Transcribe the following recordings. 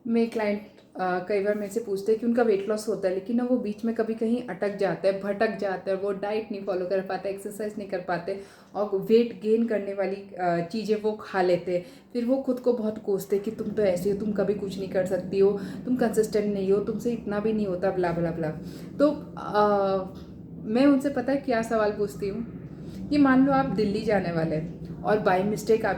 मेरे क्लाइंट कई बार मेरे से पूछते हैं कि उनका वेट लॉस होता है, लेकिन ना वो बीच में कभी कहीं अटक जाता है, भटक जाता है, वो डाइट नहीं फॉलो कर पाते, एक्सरसाइज नहीं कर पाते और वेट गेन करने वाली चीज़ें वो खा लेते। फिर वो खुद को बहुत कोसते कि तुम तो ऐसी हो, तुम कभी कुछ नहीं कर सकती हो, तुम कंसिस्टेंट नहीं हो, तुमसे इतना भी नहीं होता, ब्ला ब्ला ब्ला। तो मैं उनसे पता है क्या सवाल पूछती हूँ कि मान लो आप दिल्ली जाने वाले हैं और बाई मिस्टेक आप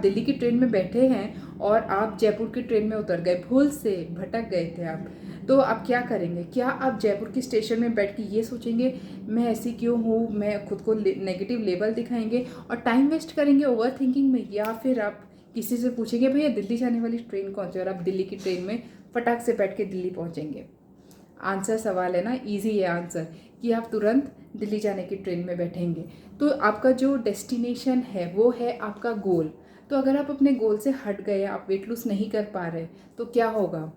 दिल्ली की ट्रेन में बैठे हैं और आप जयपुर की ट्रेन में उतर गए, भूल से भटक गए थे आप, तो आप क्या करेंगे? क्या आप जयपुर की स्टेशन में बैठ के ये सोचेंगे मैं ऐसी क्यों हूँ, मैं खुद को नेगेटिव लेबल दिखाएंगे और टाइम वेस्ट करेंगे ओवर थिंकिंग में, या फिर आप किसी से पूछेंगे भैया दिल्ली जाने वाली ट्रेन कौन सी, और आप दिल्ली की ट्रेन में फटाक से बैठ के दिल्ली पहुँचेंगे? आंसर सवाल है ना, इजी है आंसर, कि आप तुरंत दिल्ली जाने की ट्रेन में बैठेंगे। तो आपका जो डेस्टिनेशन है वो है आपका गोल। तो अगर आप अपने गोल से हट गए, आप वेट लूज नहीं कर पा रहे, तो क्या होगा?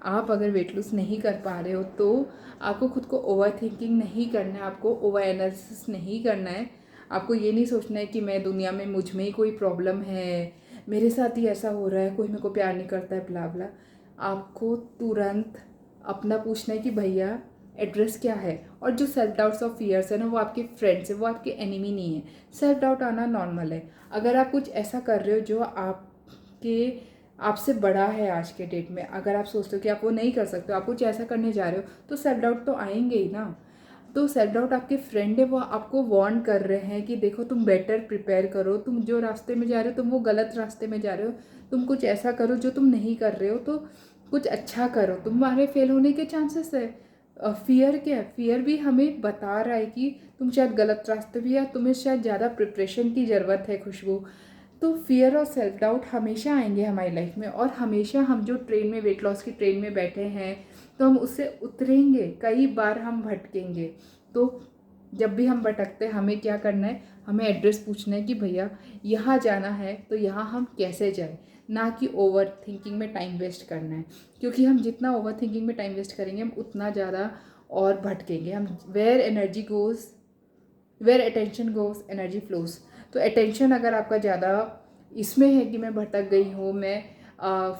आप अगर वेट लूज नहीं कर पा रहे हो तो आपको खुद को ओवर थिंकिंग नहीं करना है, आपको ओवर एनालिसिस नहीं करना है। आपको ये नहीं सोचना है कि मैं दुनिया में, मुझ में ही कोई प्रॉब्लम है, मेरे साथ ही ऐसा हो रहा है, कोई मेरे को प्यार नहीं करता है, ब्ला ब्ला। आपको तुरंत अपना पूछना है कि भैया एड्रेस क्या है। और जो सेल्फ डाउट्स और फियर्स है ना, वो आपके फ्रेंड्स है, वो आपके एनिमी नहीं है। सेल्फ डाउट आना नॉर्मल है। अगर आप कुछ ऐसा कर रहे हो जो आपसे बड़ा है आज के डेट में, अगर आप सोचते हो कि आप वो नहीं कर सकते हो, आप कुछ ऐसा करने जा रहे हो, तो सेल्फ डाउट तो आएंगे ही ना। तो सेल्फ डाउट आपके फ्रेंड है, वो आपको वार्न कर रहे हैं कि देखो तुम बेटर प्रिपेयर करो, तुम जो रास्ते में जा रहे हो तुम वो गलत रास्ते में जा रहे हो, तुम कुछ ऐसा करो जो तुम नहीं कर रहे हो, तो कुछ अच्छा करो, तुम्हारे फेल होने के चांसेस है। फियर क्या है? फियर भी हमें बता रहा है कि तुम शायद गलत रास्ते भी, या तुम्हें शायद ज़्यादा प्रिपरेशन की ज़रूरत है, खुशबू। तो फियर और सेल्फ डाउट हमेशा आएंगे हमारी लाइफ में, और हमेशा हम जो ट्रेन में, वेट लॉस की ट्रेन में बैठे हैं, तो हम उससे उतरेंगे, कई बार हम भटकेंगे। तो जब भी हम भटकते हैं हमें क्या करना है? हमें एड्रेस पूछना है कि भैया यहाँ जाना है तो यहाँ हम कैसे जाएं, ना कि ओवर थिंकिंग में टाइम वेस्ट करना है। क्योंकि हम जितना ओवर थिंकिंग में टाइम वेस्ट करेंगे हम उतना ज़्यादा और भटकेंगे। हम where attention goes energy flows. तो अटेंशन अगर आपका ज़्यादा इसमें है कि मैं भटक गई हूँ, मैं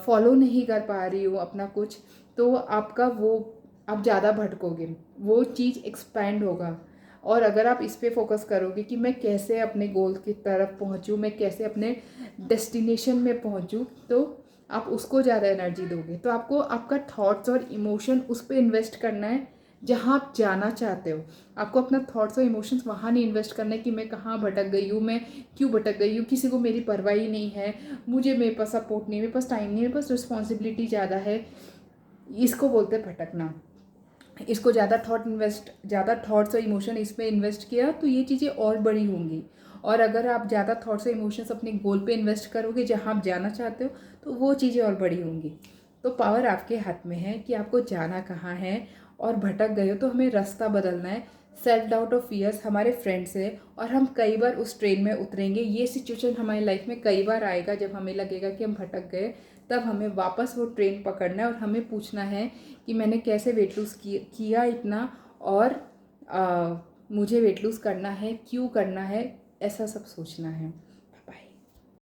फॉलो नहीं कर पा रही हूँ अपना कुछ, तो आपका वो, आप ज़्यादा भटकोगे, वो चीज़ एक्सपैंड होगा। और अगर आप इस पे फोकस करोगे कि मैं कैसे अपने गोल की तरफ पहुँचूँ, मैं कैसे अपने डेस्टिनेशन में पहुँचूँ, तो आप उसको ज़्यादा एनर्जी दोगे। तो आपको आपका थॉट्स और इमोशन उस पर इन्वेस्ट करना है जहाँ आप जाना चाहते हो। आपको अपना थॉट्स और इमोशंस वहाँ नहीं इन्वेस्ट करना है कि मैं कहाँ भटक गई हूँ, मैं क्यों भटक गई हूँ, किसी को मेरी परवाह ही नहीं है, मुझे, मेरे पास सपोर्ट नहीं है, मेरे पास टाइम नहीं है, मेरे पास रिस्पॉन्सिबिलिटी ज़्यादा है। इसको बोलते हैं भटकना। इसको ज़्यादा थॉट्स और इमोशन इसमें इन्वेस्ट किया तो ये चीज़ें और बड़ी होंगी। और अगर आप ज़्यादा थॉट्स और इमोशंस अपने गोल पे इन्वेस्ट करोगे जहाँ आप जाना चाहते हो, तो वो चीज़ें और बड़ी होंगी। तो पावर आपके हाथ में है कि आपको जाना कहाँ है। और भटक गए हो तो हमें रास्ता बदलना है। सेल्फ डाउट और फियर्स हमारे फ्रेंड्स है, और हम कई बार उस ट्रेन में उतरेंगे। ये सिचुएशन हमारी लाइफ में कई बार आएगा जब हमें लगेगा कि हम भटक गए, तब हमें वापस वो ट्रेन पकड़ना है और हमें पूछना है कि मैंने कैसे वेट लूज़ किया इतना, और मुझे वेट लूज़ करना है, क्यों करना है, ऐसा सब सोचना है।